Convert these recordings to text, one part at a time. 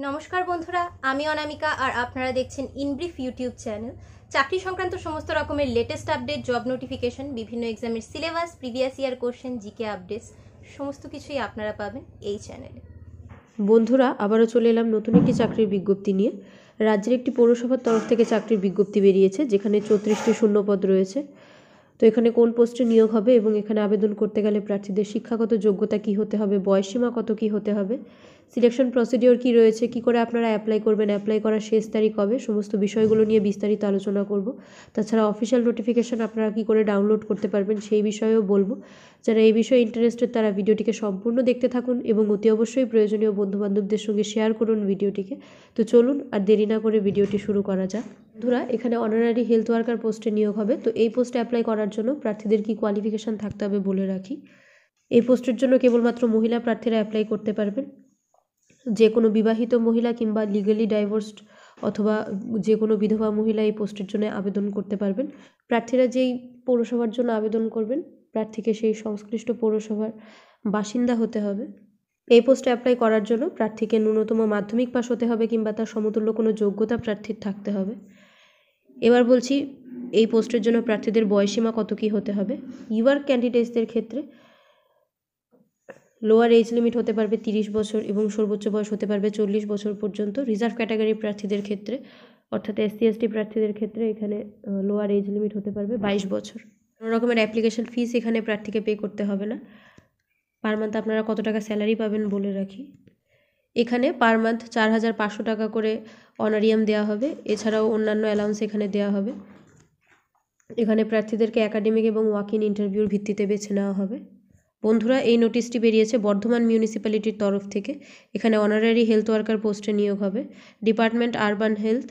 নমস্কার বন্ধুরা, আমি অনামিকা আর আপনারা দেখছেন ইনব্রিফ ইউটিউব চ্যানেল। চাকরি সংক্রান্ত সমস্ত রকমের লেটেস্ট আপডেট, জব নোটিফিকেশন, বিভিন্ন এক্সামের syllabus, previous year question, GK updates সমস্ত কিছুই আপনারা পাবেন এই চ্যানেলে। বন্ধুরা, আবারও চলে এলাম নতুন একটি চাকরির বিজ্ঞপ্তি নিয়ে। রাজ্যের একটি পৌরসভার তরফ থেকে চাকরির বিজ্ঞপ্তি বেরিয়েছে, যেখানে 34টি শূন্যপদ রয়েছে। তো এখানে কোন পোস্টে নিয়োগ হবে এবং এখানে আবেদন করতে গেলে প্রার্থীদের শিক্ষাগত যোগ্যতা কী হতে হবে, বয়সসীমা কত কী হতে হবে, সিলেকশন প্রসিডিওর কী রয়েছে, কী করে আপনারা অ্যাপ্লাই করবেন, অ্যাপ্লাই করার শেষ তারিখ কবে, সমস্ত বিষয়গুলো নিয়ে বিস্তারিত আলোচনা করব। তাছাড়া অফিসিয়াল নোটিফিকেশান আপনারা কী করে ডাউনলোড করতে পারবেন সেই বিষয়েও বলবো। যারা এই বিষয়ে ইন্টারেস্টেড তারা ভিডিওটিকে সম্পূর্ণ দেখতে থাকুন এবং অতি অবশ্যই প্রয়োজনীয় বন্ধুবান্ধবদের সঙ্গে শেয়ার করুন ভিডিওটিকে। তো চলুন আর দেরি না করে ভিডিওটি শুরু করা যাক। বন্ধুরা, এখানে অনারারি হেলথ ওয়ার্কার পোস্টে নিয়োগ হবে। তো এই পোস্টে অ্যাপ্লাই করার জন্য প্রার্থীদের কী কোয়ালিফিকেশান থাকতে হবে বলে রাখি। এই পোস্টের জন্য কেবলমাত্র মহিলা প্রার্থীরা অ্যাপ্লাই করতে পারবেন। যে কোনো বিবাহিত মহিলা কিংবা লিগালি ডাইভোর্সড অথবা যে কোনো বিধবা মহিলা এই পোস্টের জন্য আবেদন করতে পারবেন। প্রার্থীরা যেই পৌরসভার জন্য আবেদন করবেন, প্রার্থীকে সেই সংশ্লিষ্ট পৌরসভার বাসিন্দা হতে হবে। এই পোস্টে অ্যাপ্লাই করার জন্য প্রার্থীকে ন্যূনতম মাধ্যমিক পাস হতে হবে কিংবা তার সমতুল্য কোনো যোগ্যতা প্রার্থীর থাকতে হবে। এবার বলছি এই পোস্টের জন্য প্রার্থীদের বয়সসীমা কত কী হতে হবে। ইউআর ক্যান্ডিডেটসদের ক্ষেত্রে লোয়ার এজ লিমিট হতে পারবে 30 বছর এবং সর্বোচ্চ বয়স হতে পারবে 40 বছর পর্যন্ত। রিজার্ভ ক্যাটাগরি প্রার্থীদের ক্ষেত্রে অর্থাৎ SC/ST প্রার্থীদের ক্ষেত্রে এখানে লোয়ার এজ লিমিট হতে পারবে 22 বছর। কোনো রকমের অ্যাপ্লিকেশন ফিস এখানে প্রার্থীকে পে করতে হবে না। পার মান্থ আপনারা কত টাকা স্যালারি পাবেন বলে রাখি। এখানে পার মান্থ 4500 টাকা করে অনারিয়াম দেওয়া হবে। এছাড়াও অন্যান্য অ্যালাউন্স এখানে দেওয়া হবে। এখানে প্রার্থীদেরকে একাডেমিক এবং ওয়াক ইন ইন্টারভিউর ভিত্তিতে বেছে নেওয়া হবে। বন্ধুরা, এই নোটিশটি বেরিয়েছে বর্ধমান মিউনিসিপ্যালিটির তরফ থেকে। এখানে অনারারি হেলথ ওয়ার্কার পোস্টে নিয়োগ হবে। Department urban health,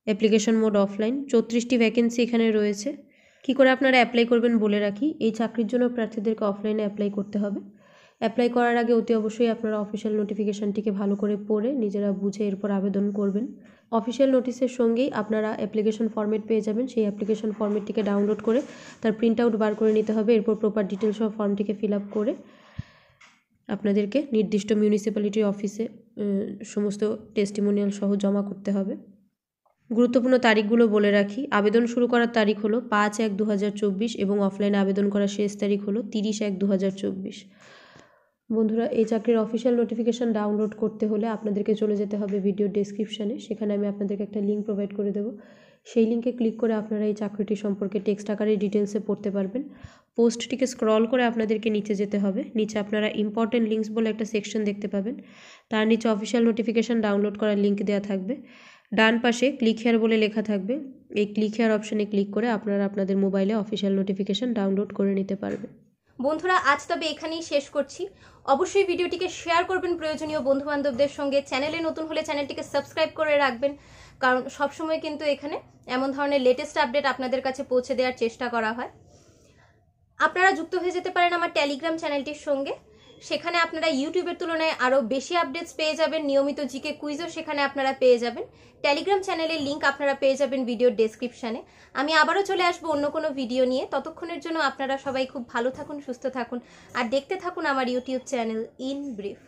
application mode offline. 34টি ভ্যাকেন্সি এখানে রয়েছে। কি করে আপনারা অ্যাপ্লাই করবেন বলে রাখি। এই চাকরির জন্য প্রার্থীদেরকে অফলাইনে অ্যাপ্লাই করতে হবে। অ্যাপ্লাই করার আগে অতি অবশ্যই আপনারা অফিসিয়াল নোটিফিকেশানটিকে ভালো করে পড়ে নিজেরা বুঝে এরপর আবেদন করবেন। অফিসিয়াল নোটিশের সঙ্গেই আপনারা অ্যাপ্লিকেশন ফর্মেট পেয়ে যাবেন। সেই অ্যাপ্লিকেশন ফর্মেটটিকে ডাউনলোড করে তার প্রিন্ট আউট বার করে নিতে হবে। এরপর প্রপার ডিটেলস সহ ফর্মটিকে ফিল আপ করে আপনাদেরকে নির্দিষ্ট মিউনিসিপ্যালিটি অফিসে সমস্ত টেস্টিমোনিয়াল সহ জমা করতে হবে। গুরুত্বপূর্ণ তারিখগুলো বলে রাখি। আবেদন শুরু করার তারিখ হলো 5/1/2024 এবং অফলাইনে আবেদন করার শেষ তারিখ হলো 30/1/2024। বন্ধুরা, এই চাকরির অফিসিয়াল নোটিফিকেশান ডাউনলোড করতে হলে আপনাদেরকে চলে যেতে হবে ভিডিও ডেসক্রিপশানে। সেখানে আমি আপনাদেরকে একটা লিঙ্ক প্রোভাইড করে দেবো। সেই লিঙ্কে ক্লিক করে আপনারা এই চাকরিটি সম্পর্কে টেক্সট আকারে ডিটেলসে পড়তে পারবেন। পোস্টটিকে স্ক্রল করে আপনাদেরকে নিচে যেতে হবে। নিচে আপনারা ইম্পর্টেন্ট লিঙ্কস বলে একটা সেকশন দেখতে পাবেন। তার নিচে অফিসিয়াল নোটিফিকেশান ডাউনলোড করার লিঙ্ক দেওয়া থাকবে। ডান পাশে ক্লিক হেয়ার বলে লেখা থাকবে। এই ক্লিক হেয়ার অপশানে ক্লিক করে আপনারা আপনাদের মোবাইলে অফিসিয়াল নোটিফিকেশান ডাউনলোড করে নিতে পারবেন। বন্ধুরা, আজ তবে এখানেই শেষ করছি। অবশ্যই ভিডিওটিকে শেয়ার করবেন প্রয়োজনীয় বন্ধুবান্ধবদের সঙ্গে। চ্যানেলে নতুন হলে চ্যানেলটিকে সাবস্ক্রাইব করে রাখবেন, কারণ সবসময় কিন্তু এখানে এমন ধরনের লেটেস্ট আপডেট আপনাদের কাছে পৌঁছে দেওয়ার চেষ্টা করা হয়। আপনারা যুক্ত হয়ে যেতে পারেন আমার টেলিগ্রাম চ্যানেলটির সঙ্গে। সেখানে আপনারা ইউটিউবের তুলনায় আরও বেশি আপডেটস পেয়ে যাবেন। নিয়মিত জিকে কুইজও সেখানে আপনারা পেয়ে যাবেন। টেলিগ্রাম চ্যানেলের লিঙ্ক আপনারা পেয়ে যাবেন ভিডিওর ডেসক্রিপশানে। আমি আবারও চলে আসবো অন্য কোনো ভিডিও নিয়ে। ততক্ষণের জন্য আপনারা সবাই খুব ভালো থাকুন, সুস্থ থাকুন আর দেখতে থাকুন আমার ইউটিউব চ্যানেল ইন ব্রিফ।